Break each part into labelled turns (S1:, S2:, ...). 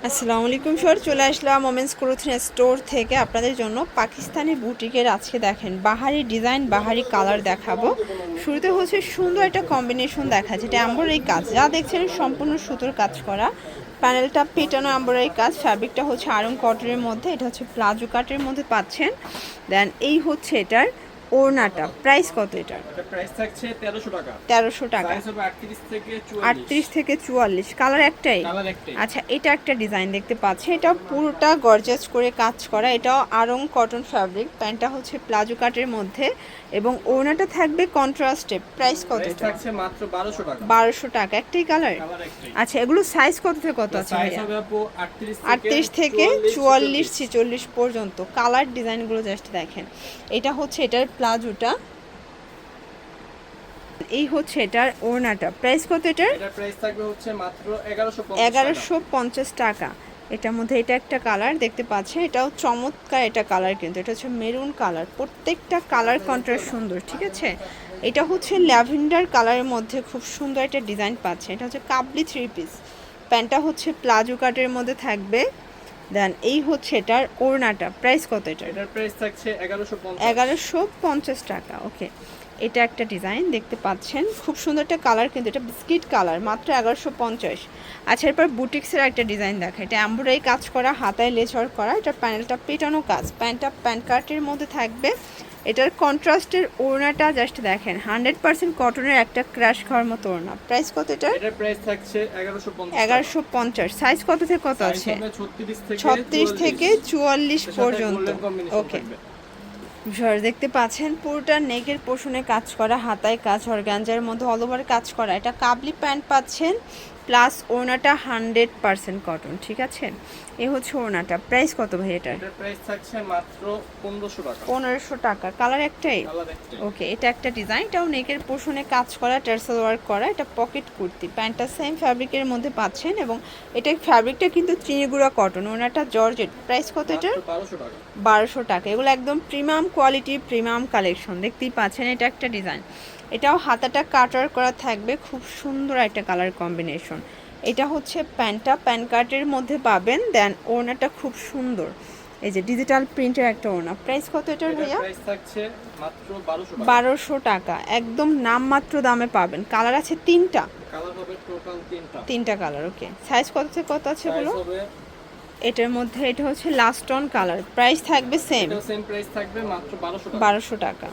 S1: আসসালামু আলাইকুম স্যার, চলে আসলাম ওমেন্স ক্লোথিং স্টোর থেকে আপনাদের জন্য পাকিস্তানি বুটিকের। আজকে দেখেন বাহারি ডিজাইন, বাহারি কালার দেখাবো। শুরুতে হচ্ছে সুন্দর একটা কম্বিনেশন দেখা, যেটা এমব্রয়ডারি কাজ, যা দেখছেন সম্পূর্ণ সুতোর কাজ করা। প্যানেলটা পেটানো এমব্রয়ডারি কাজ, ফ্যাব্রিকটা হচ্ছে আরং কটনের মধ্যে, এটা হচ্ছে প্লাজো কাটের মধ্যে পাচ্ছেন। দেন এই হচ্ছে এটার ওড়নাটা, প্রাইস কত এটার?
S2: প্রাইস থাকছে 1300 টাকা।
S1: 1300 টাকা।
S2: সাইজ হবে 38 থেকে 44।
S1: 38 থেকে 44, কালার একটাই।
S2: কালার একটাই।
S1: আচ্ছা, এটা একটা ডিজাইন দেখতে পাচ্ছি, এটা পুরোটা গর্জাস করে কাজ করা, এটাও আরং কটন ফ্যাব্রিক। প্যান্টটা হচ্ছে প্লাজো কাটের মধ্যে এবং ওড়নাটা থাকবে কন্ট্রাস্টে। প্রাইস কত
S2: প্রাইস
S1: এটা?
S2: থাকছে মাত্র 1200 টাকা।
S1: 1200 টাকা, একটাই কালার।
S2: কালার একটাই।
S1: আচ্ছা, এগুলো সাইজ কত থেকে কত আছে
S2: সাইজ
S1: ভাইয়া?
S2: হবে আপু
S1: 38 থেকে 44 46 পর্যন্ত। কালার ডিজাইনগুলো জাস্ট দেখেন। এটা হচ্ছে এটার প্লাজোটা, এই হচ্ছে এটার ওড়নাটা, প্রাইস কত এটার?
S2: এটার প্রাইস থাকবে হচ্ছে মাত্র 1150 টাকা।
S1: 1150 টাকা। এটার মধ্যে এটা একটা কালার দেখতে পাচ্ছেন, এটাও চমৎকার একটা কালার, কিন্তু এটা হচ্ছে মেরুন কালার। প্রত্যেকটা কালার কন্ট্রাস্ট সুন্দর, ঠিক আছে। এটা হচ্ছে ল্যাভেন্ডার কালারের মধ্যে খুব সুন্দর একটা ডিজাইন পাচ্ছে। এটা হচ্ছে কাবলি 3 পিস, প্যান্টটা হচ্ছে প্লাজো কাটের মধ্যে থাকবে। দেন এই হচ্ছে এটার ওড়নাটা, প্রাইস কত এটা?
S2: এটার প্রাইস থাকছে 1150।
S1: 1150 টাকা। ওকে, এটা একটা ডিজাইন দেখতে পাচ্ছেন, খুব সুন্দর একটা কালার, কিন্তু এটা বিস্কিট কালার, মাত্র 1150। আচ্ছা, এরপর বুটিক্সের একটা ডিজাইন দেখা, এটা এমব্রয়ডারি কাজ করা, হাতায় লেচর করা, এটা প্যানেলটা পেটানো কাজ, প্যান্টটা প্যান্ট কাটের মধ্যে থাকবে। এটার কন্ট্রাস্টের ওড়নাটা জাস্ট দেখেন, 100% কটনের একটা ক্র্যাশ খাওয়ার মতো ওড়না। প্রাইস কত এটা?
S2: এটার প্রাইস থাকছে 1150।
S1: 1150। সাইজ কত থেকে কত
S2: সাইজ
S1: আছে?
S2: হবে
S1: 36 থেকে 44 পর্যন্ত। ওকে,
S2: ওকে।
S1: দেখতে পাচ্ছেন পুরোটা নেকের পোষণে কাজ করা, হাতায় কাজ, অর্গানজার মধ্যে অল ওভার কাজ করা। এটা কাবলি প্যান্ট পাচ্ছেন, প্লাস ওড়নাটা 100% কটন, ঠিক আছে। এ হচ্ছে ওড়নাটা, প্রাইস কত ভাই এটার?
S2: এটার প্রাইস থাকছে মাত্র 1500 টাকা।
S1: 1500 টাকা, কালার একটাই।
S2: কালার একটাই।
S1: ওকে, এটা একটা ডিজাইন, এটাও নেকের পোষণে কাজ করা, টার্সেল ওয়ার্ক করা, এটা পকেট কুর্তি। প্যান্টটা সেম ফ্যাব্রিকের মধ্যে পাচ্ছেন এবং এটা ফ্যাব্রিকটা কিন্তু চিনিগুড়া কটন, ওনাটা জর্জেট। প্রাইস কত এটার?
S2: 1200 টাকা।
S1: 1200 টাকা। এগুলো একদম প্রিমিয়াম কোয়ালিটি, প্রিমিয়াম কালেকশন, দেখতেই পাচ্ছেন। এটা একটা ডিজাইন, এটাও হাতাটা কাটার করা থাকবে, খুব সুন্দর একটা কালার কম্বিনেশন। এটা হচ্ছে প্যান্টটা প্যান কাটের মধ্যে পাবেন। দেন ওড়নাটা খুব সুন্দর, এই যে ডিজিটাল প্রিন্টের একটা ওড়না। প্রাইস কত এটার ভাইয়া?
S2: প্রাইস থাকছে মাত্র 1200 টাকা।
S1: 1200 টাকা, একদম নামমাত্র দামে পাবেন। কালার আছে তিনটা।
S2: কালার হবে টোটাল
S1: তিনটা কালার। ওকে, সাইজ কত থেকে কত আছে বলো?
S2: সাইজ হবে
S1: এটার মধ্যে এটা হচ্ছে লাস্ট অন কালার, প্রাইস থাকবে সেম।
S2: এটাও সেম প্রাইস থাকবে মাত্র 1200 টাকা।
S1: 1200 টাকা।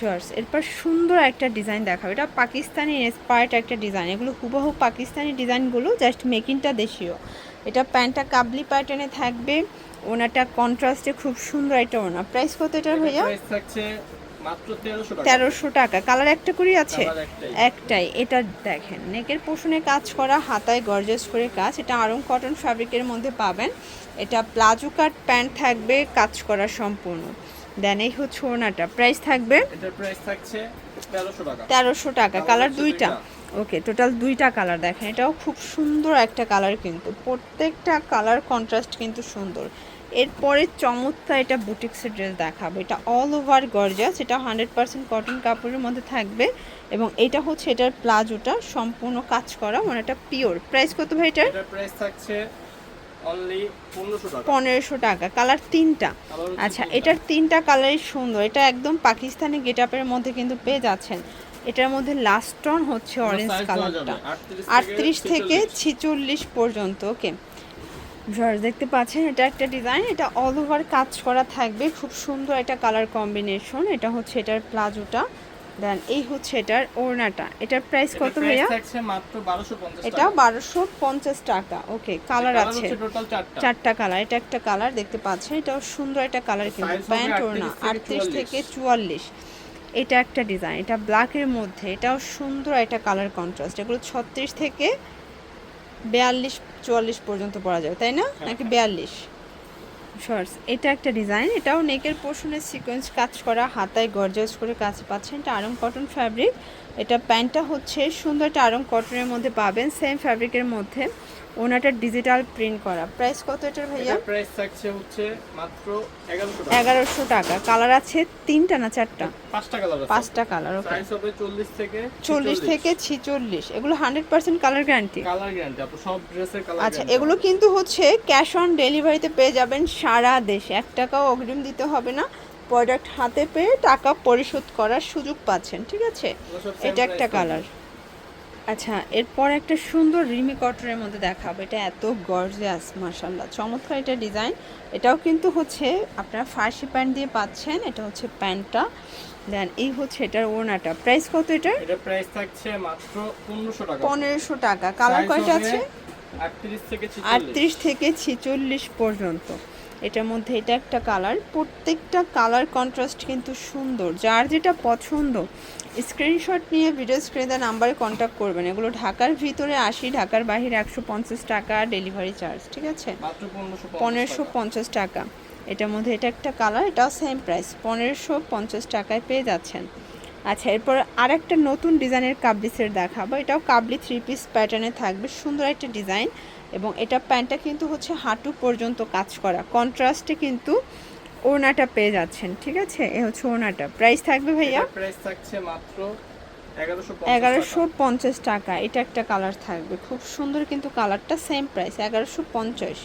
S1: জর্জ, এরপর সুন্দর একটা ডিজাইন দেখাবো, এটা পাকিস্তানি ইন্সপায়ার্ড একটা ডিজাইন। এগুলো হুবহু পাকিস্তানি ডিজাইনগুলো, জাস্ট মেকিংটা দেশীয়। এটা প্যান্টটা কাবলি প্যাটার্নে থাকবে, ওনাটা কন্ট্রাস্টে খুব সুন্দর একটা ওনা। প্রাইস কত এটার ভাইয়া?
S2: প্রাইস থাকছে মাত্র 1300 টাকা।
S1: 1300 টাকা। কালার একটা করে আছে,
S2: কালার একটাই।
S1: একটাই। এটা দেখেন নেকের পোষণে কাজ করা, হাতায় গর্জাস করে কাজ, এটা আরং কটন ফ্যাব্রিকের মধ্যে পাবেন। এটা প্লাজো কাট প্যান্ট থাকবে, কাজ করা সম্পূর্ণ। দেন এই হচ্ছে ওড়নাটা, প্রাইস থাকবে?
S2: এটার প্রাইস থাকছে 1300 টাকা।
S1: 1300 টাকা। কালার
S2: হচ্ছে
S1: দুইটা। ওকে, টোটাল দুইটা কালার দেখেন, এটাও খুব সুন্দর একটা কালার, কিন্তু প্রত্যেকটা কালার কন্ট্রাস্ট কিন্তু সুন্দর। এরপরে চমৎকার এটা বুটিক্সের ড্রেস দেখাবো, এটা অল ওভার গর্জাস, এটা 100% কটন কাপড়ের মধ্যে থাকবে এবং এটা হচ্ছে এটার প্লাজোটা সম্পূর্ণ কাজ করা, মানে এটা পিওর। প্রাইস কত ভাই এটার?
S2: এটার প্রাইস থাকছে অনলি 1500 টাকা।
S1: 1500 টাকা। কালার তিনটা।
S2: কালার হচ্ছে
S1: আচ্ছা,
S2: তিনটা।
S1: এটার তিনটা কালারই সুন্দর, এটা একদম পাকিস্তানি গেটআপের মধ্যে কিন্তু পেয়ে যাচ্ছেন। এটার মধ্যে লাস্ট টন হচ্ছে অরেঞ্জ
S2: সাইজ দেওয়া
S1: কালারটা,
S2: যাবে
S1: 38 থেকে 46 পর্যন্ত। ওকে, ভিউয়ার্স দেখতে পাচ্ছেন এটা একটা ডিজাইন, এটা অল ওভার কাজ করা থাকবে, খুব সুন্দর একটা কালার কম্বিনেশন। এটা হচ্ছে এটার প্লাজোটা, দেন এই হচ্ছে এটার ওড়নাটা। এটার প্রাইস কত ভাইয়া?
S2: প্রাইস থাকছে মাত্র 1250 টাকা।
S1: এটা 1250 টাকা। ওকে, কালার আছে
S2: হচ্ছে টোটাল 4টা।
S1: চারটা কালার। এটা একটা কালার দেখতে পাচ্ছেন, এটাও সুন্দর একটা কালার, কিন্তু
S2: সাইজ হবে
S1: প্যান্ট ওড়না 38 থেকে 44। এটা একটা ডিজাইন, এটা ব্ল্যাকের মধ্যে, এটাও সুন্দর একটা কালার কন্ট্রাস্ট। এগুলো 36 থেকে 42 44 পর্যন্ত পরা যাবে, তাই না? নাকি 42? শর্টস, এটা একটা ডিজাইন, এটাও নেকের পোর্শনে সিকোয়েন্স কাজ করা, হাতায় গর্জাস করে কাজ পাচ্ছেন। এটা আরং কটন ফ্যাব্রিক। এটা প্যান্টটা হচ্ছে সুন্দর একটা আরং কটনের মধ্যে পাবেন, সেম ফ্যাব্রিকের মধ্যে। ওনাটা ডিজিটাল প্রিন্ট করা। প্রাইস কত এটার ভাইয়া?
S2: এটার প্রাইস থাকছে হচ্ছে মাত্র 1100 টাকা।
S1: 1100 টাকা। কালার আছে 3টা না 4টা?
S2: 5টা কালার আছে।
S1: 5টা কালার। ওকে,
S2: সাইজ হবে 40 থেকে
S1: 46। এগুলো 100% কালার গ্যারান্টি?
S2: কালার গ্যারান্টি আপু, সব ড্রেসের কালার
S1: আচ্ছা, এগুলো কিন্তু হচ্ছে ক্যাশ অন ডেলিভারিতে পেয়ে যাবেন সারা দেশে। 1 টাকাও অগ্রিম দিতে হবে না, প্রোডাক্ট হাতে পেয়ে টাকা পরিশোধ করার সুযোগ পাচ্ছেন। ঠিক আছে, এটা একটা কালার। আচ্ছা, এরপর একটা সুন্দর রিমি কটনের মধ্যে দেখাবো। এটা এত গর্জিয়াস, মাশাআল্লাহ, চমৎকার এটা ডিজাইন। এটাও কিন্তু হচ্ছে আপনারা ফার্সি প্যান্ট দিয়ে পাচ্ছেন। এটা হচ্ছে প্যান্টটা, দেন এই হচ্ছে এটার ওড়নাটা। প্রাইস কত এটার?
S2: এটা প্রাইস থাকছে মাত্র 1500 টাকা।
S1: 1500 টাকা। কালার কয়টা আছে?
S2: 38
S1: থেকে 46 পর্যন্ত। এটার মধ্যে এটা একটা কালার। প্রত্যেকটা কালার কন্ট্রাস্ট কিন্তু সুন্দর। যার যেটা পছন্দ স্ক্রিনশট নিয়ে ভিডিও স্ক্রিনে নাম্বারে কন্ট্যাক্ট করবেন। এগুলো ঢাকার ভিতরে 80, ঢাকার বাইরে 150 টাকা ডেলিভারি চার্জ। ঠিক আছে,
S2: মাত্র
S1: 1550 টাকা। এটার মধ্যে এটা একটা কালার, এটাও সেম প্রাইস, 1550 টাকায় পেয়ে যাচ্ছেন। আচ্ছা, এরপর আরেকটা নতুন ডিজাইনের কাবলি সেট দেখাবো। এটাও কাবলি 3 পিস প্যাটার্নে থাকবে, সুন্দর একটা ডিজাইন। এবং এটা প্যান্টটা কিন্তু হচ্ছে হাঁটু পর্যন্ত কাজ করা, কন্ট্রাস্টে কিন্তু ওড়নাটা পেয়ে যাচ্ছেন। ঠিক আছে, এ হচ্ছে ওড়নাটা। প্রাইস থাকবে ভাইয়া?
S2: প্রাইস থাকছে মাত্র
S1: 1150 টাকা। এটা একটা কালার থাকবে, খুব সুন্দর কিন্তু কালারটা, সেম প্রাইস 1150।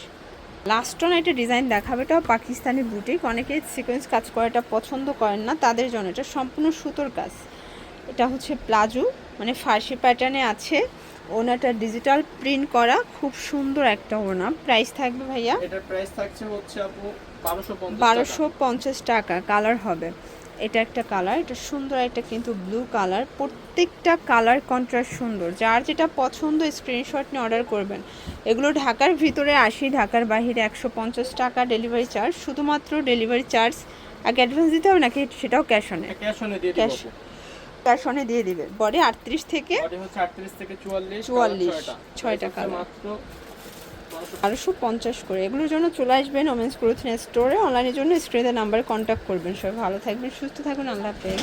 S1: লাস্ট অন একটা ডিজাইন দেখাবে, এটাও পাকিস্তানি বুটিক। অনেকে সিকোয়েন্স কাজ করাটা পছন্দ করেন না, তাদের জন্য এটা সম্পূর্ণ সুতোর কাজ। এটা হচ্ছে প্লাজো, মানে ফার্সি প্যাটার্নে আছে। ওনাটা ডিজিটাল প্রিন্ট করা, খুব সুন্দর একটা ওনা। প্রাইস থাকবে ভাইয়া?
S2: এটার প্রাইস থাকছে হচ্ছে আপু
S1: 1250 টাকা। কালার হবে, এটা একটা কালার, এটা সুন্দর একটা কিন্তু ব্লু কালার। প্রত্যেকটা কালার কন্ট্রাস্ট সুন্দর। যার যেটা পছন্দ স্ক্রিনশট নিয়ে অর্ডার করবেন। এগুলো ঢাকার ভিতরে 80, ঢাকার বাইরে 150 টাকা ডেলিভারি চার্জ। শুধুমাত্র ডেলিভারি চার্জ আগে অ্যাডভান্স দিতে হবে নাকি সেটাও ক্যাশ অনে? ক্যাশ অনে দিয়ে দিবে। বডি 38 থেকে 44, 6টা কালার,
S2: মাত্র
S1: 1250 করে। এগুলোর জন্য চলে আসবেন ওমেন্স ক্লোথিং স্টোরে। অনলাইনের জন্য স্ক্রিনের নাম্বারে কন্ট্যাক্ট করবেন। সবাই ভালো থাকবেন, সুস্থ থাকবেন, আল্লাহ হাফেজ।